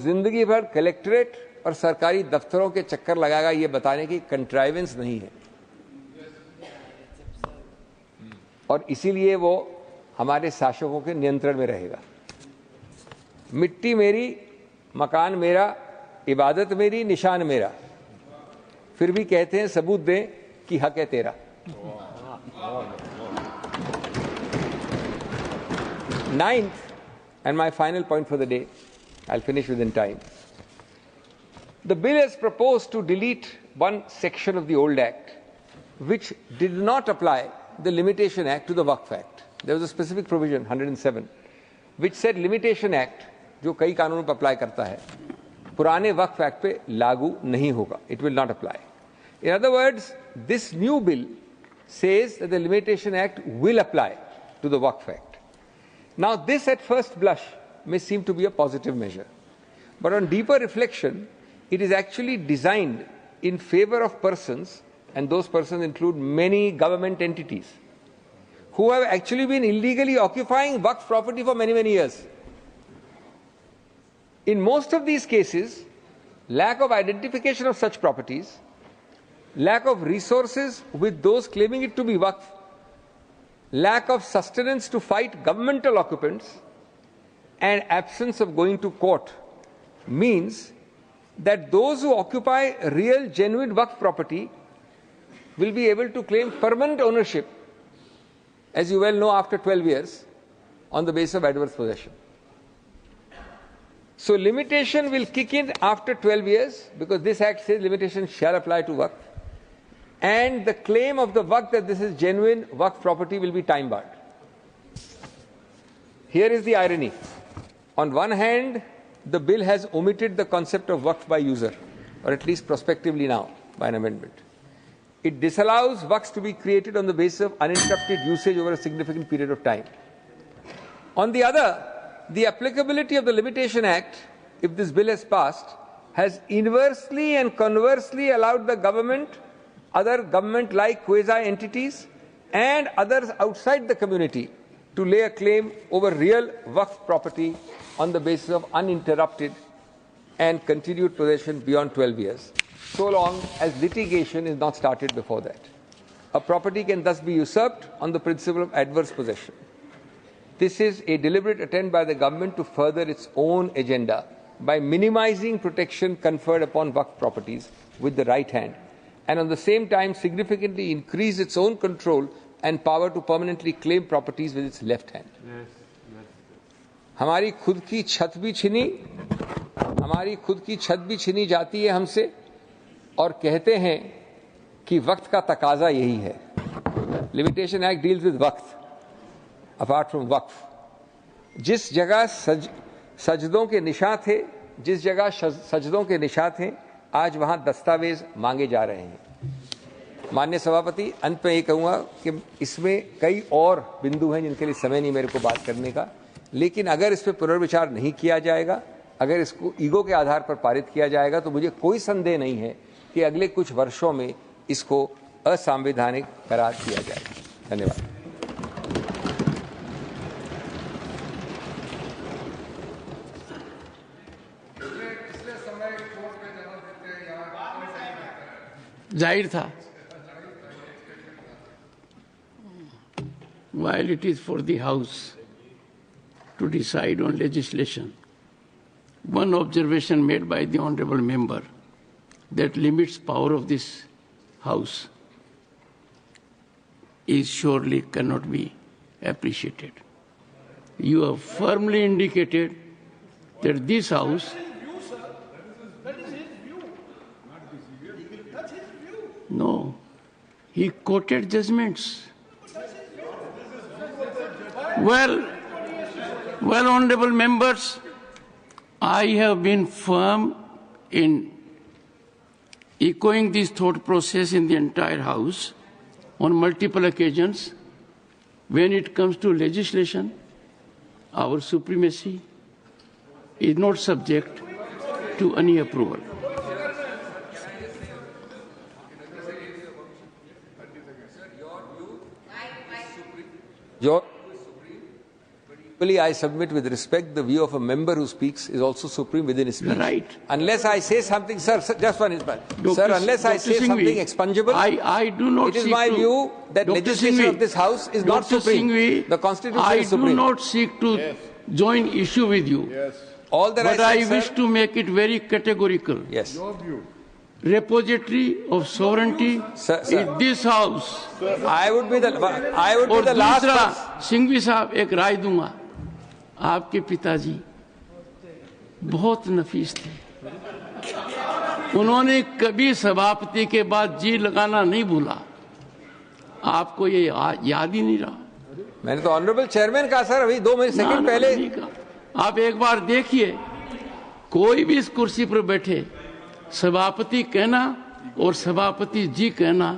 जिंदगी भर कलेक्ट्रेट और सरकारी दफ्तरों के चक्कर लगाएगा, ये बताने की कंट्राइवेंस नहीं है। और इसीलिए वो हमारे शासकों के नियंत्रण में रहेगा। मिट्टी मेरी, मकान मेरा, इबादत मेरी, निशान मेरा, फिर भी कहते हैं सबूत दें कि हक है तेरा। Ninth, and my final point for the day, I'll finish within time. The bill has proposed to delete one section of the old Act which did not apply the Limitation Act to the Waqf Act. There was a specific provision, 107, which said Limitation Act, जो कई कानूनों पर apply करता है, पुराने वक्फ act पे लागू नहीं होगा. It will not apply. In other words, this new bill says that the Limitation Act will apply to the Waqf Act. Now, this at first blush may seem to be a positive measure, but on deeper reflection, it is actually designed in favor of persons, and those persons include many government entities, who have actually been illegally occupying Waqf property for many, many years. In most of these cases, lack of identification of such properties, lack of resources with those claiming it to be Waqf, lack of sustenance to fight governmental occupants, and absence of going to court means that those who occupy real, genuine Waqf property will be able to claim permanent ownership, as you well know, after 12 years, on the basis of adverse possession. So limitation will kick in after 12 years, because this Act says limitation shall apply to Waqf, and the claim of the Waqf that this is genuine Waqf property will be time barred. Here is the irony. On one hand, the bill has omitted the concept of Waqf by user, or at least prospectively now, by an amendment. It disallows Waqfs to be created on the basis of uninterrupted usage over a significant period of time. On the other, the applicability of the Limitation Act, if this bill has passed, has inversely and conversely allowed the government, other government-like quasi-entities, and others outside the community to lay a claim over real Waqf property on the basis of uninterrupted and continued possession beyond 12 years, so long as litigation is not started before that. A property can thus be usurped on the principle of adverse possession. This is a deliberate attempt by the government to further its own agenda by minimizing protection conferred upon Waqf properties with the right hand, and at the same time significantly increase its own control and power to permanently claim properties with its left hand. हमारी खुद की छत भी छीनी जाती है हमसे, और कहते हैं कि वक्त का तकाजा यही है. लिमिटेशन एक्ट डील्स विद वक्त, अपार्ट फ्रॉम वक्फ. जिस जगह सजदों के निशान थे, जिस जगह सजदों के निशान थे, आज वहां दस्तावेज मांगे जा रहे हैं. माननीय सभापति, अंत में ये कहूंगा कि इसमें कई और बिंदु हैं जिनके लिए समय नहीं मेरे को बात करने का, लेकिन अगर इस पर पुनर्विचार नहीं किया जाएगा, अगर इसको ईगो के आधार पर पारित किया जाएगा, तो मुझे कोई संदेह नहीं है कि अगले कुछ वर्षों में इसको असंवैधानिक करार दिया जाएगा. धन्यवाद. जाहिर था. While it is for the House to decide on legislation, one observation made by the honourable member that limits power of this House is surely cannot be appreciated. You have firmly indicated that this House No, he quoted judgments. Well, honourable members, I have been firm in echoing this thought process in the entire House on multiple occasions. When it comes to legislation, our supremacy is not subject to any approval. I submit with respect the view of a member who speaks is also supreme within his speech. Right. Unless I say something, sir, just one is sir, unless I say something expungible, I do not it is seek my to, view that Dr. legislation Singhvi, of this house is not Dr. supreme. Singhvi, The Constitution I is supreme. do not seek to join issue with you. Yes. All that But I I said, wish sir, to make it very categorical. yes. Your view. Repository of sovereignty Sir. in this house. I would be the और last दूसरा, person. Singhvi साहब एक राय दूंगा, आपके पिताजी बहुत नफीस थे, उन्होंने कभी सभापति के बाद जी लगाना नहीं भूला, आपको ये याद ही नहीं रहा। मैंने तो ऑनरेबल चेयरमैन कहा सर अभी 2 सेकंड पहले। नहीं कहा। आप एक बार देखिए, कोई भी इस कुर्सी पर बैठे, सभापति कहना और सभापति जी कहना